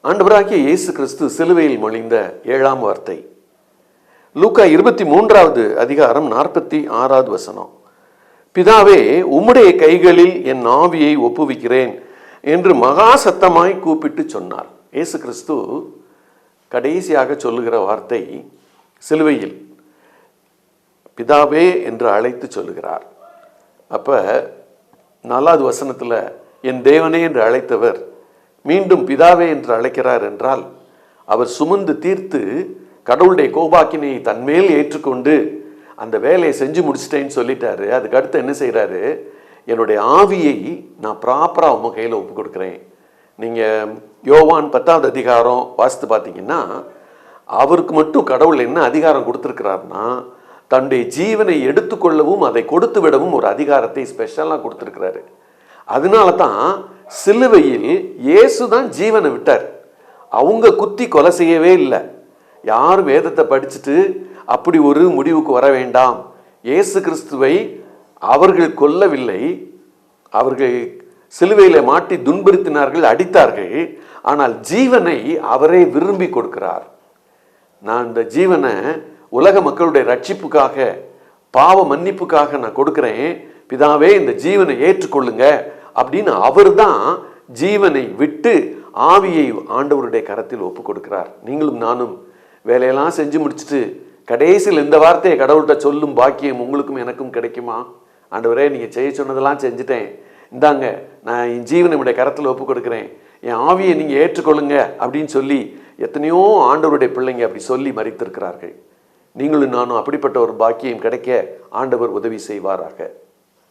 ஆண்டவராகிய இயேசு கிறிஸ்து சிலுவையில் மொழிந்த 7ஆம் வார்த்தை. லூக்கா 23வது அதிகாரம் 46வது வசனம். பிதாவே, உம்முடைய கைகளில் என் ஆவியை ஒப்புவிக்கிறேன் என்று மகா சத்தமாய் கூப்பிட்டு சொன்னார். இயேசு கிறிஸ்து கடைசியாக சொல்லுகிற வார்த்தை சிலுவையில் பிதாவே என்று அழைத்து சொல்லுகிறார். அப்ப 4வது வசனத்துல என் தேவனே என்று அழைத்தவர் மீண்டும் பிதாவே என்று அழைக்கிறார் என்றால், அவர் சுமந்து தீர்த்து கடவுளுடைய கோபாக்கினை தன்மேல் ஏற்றுக்கொண்டு அந்த வேலையை செஞ்சு முடிச்சிட்டேன்னு சொல்லிட்டாரு. அதுக்கு அடுத்து என்ன செய்யறாரு? என்னுடைய ஆவியை நான் ப்ராப்பரா உங்க கையில் ஒப்பு கொடுக்குறேன். நீங்க யோவான் 10வது அதிகாரம் வாசித்து பார்த்தீங்கன்னா, அவருக்கு மட்டும் கடவுள் என்ன அதிகாரம் கொடுத்துருக்கிறாருன்னா, தன்னுடைய ஜீவனை எடுத்துக்கொள்ளவும் அதை கொடுத்து விடவும் ஒரு அதிகாரத்தை ஸ்பெஷலாக கொடுத்துருக்கிறாரு. அதனால தான் சிலுவையில் இயேசு தான் ஜீவனை விட்டார். அவங்க குத்தி கொலை செய்யவே இல்லை. யாரும் வேதத்தை படிச்சுட்டு அப்படி ஒரு முடிவுக்கு வர வேண்டாம். இயேசு கிறிஸ்துவை அவர்கள் கொல்லவில்லை, அவர்கள் சிலுவையில் மாட்டி துன்புறுத்தினார்கள், அடித்தார்கள். ஆனால் ஜீவனை அவரே விரும்பி கொடுக்கிறார். நான் இந்த ஜீவனை உலக மக்களுடைய ரட்சிப்புக்காக, பாவ மன்னிப்புக்காக நான் கொடுக்கிறேன், பிதாவே இந்த ஜீவனை ஏற்றுக்கொள்ளுங்க அப்படின்னு அவர் தான் ஜீவனை விட்டு ஆவியை ஆண்டவருடைய கரத்தில் ஒப்பு கொடுக்கிறார். நீங்களும் நானும் வேலையெல்லாம் செஞ்சு முடிச்சுட்டு கடைசியில் இந்த வார்த்தையை கடவுள்கிட்ட சொல்லும் பாக்கியம் உங்களுக்கும் எனக்கும் கிடைக்குமா? ஆண்டவரே, நீங்கள் செய்ய சொன்னதெல்லாம் செஞ்சுட்டேன், இந்தாங்க நான் என் ஜீவனை உடைய கரத்தில் ஒப்பு கொடுக்குறேன், என் ஆவியை நீங்கள் ஏற்றுக்கொள்ளுங்க அப்படின்னு சொல்லி எத்தனையோ ஆண்டவருடைய பிள்ளைங்க அப்படி சொல்லி மரித்திருக்கிறார்கள். நீங்களும் நானும் அப்படிப்பட்ட ஒரு பாக்கியம் கிடைக்க ஆண்டவர் உதவி செய்வாராக.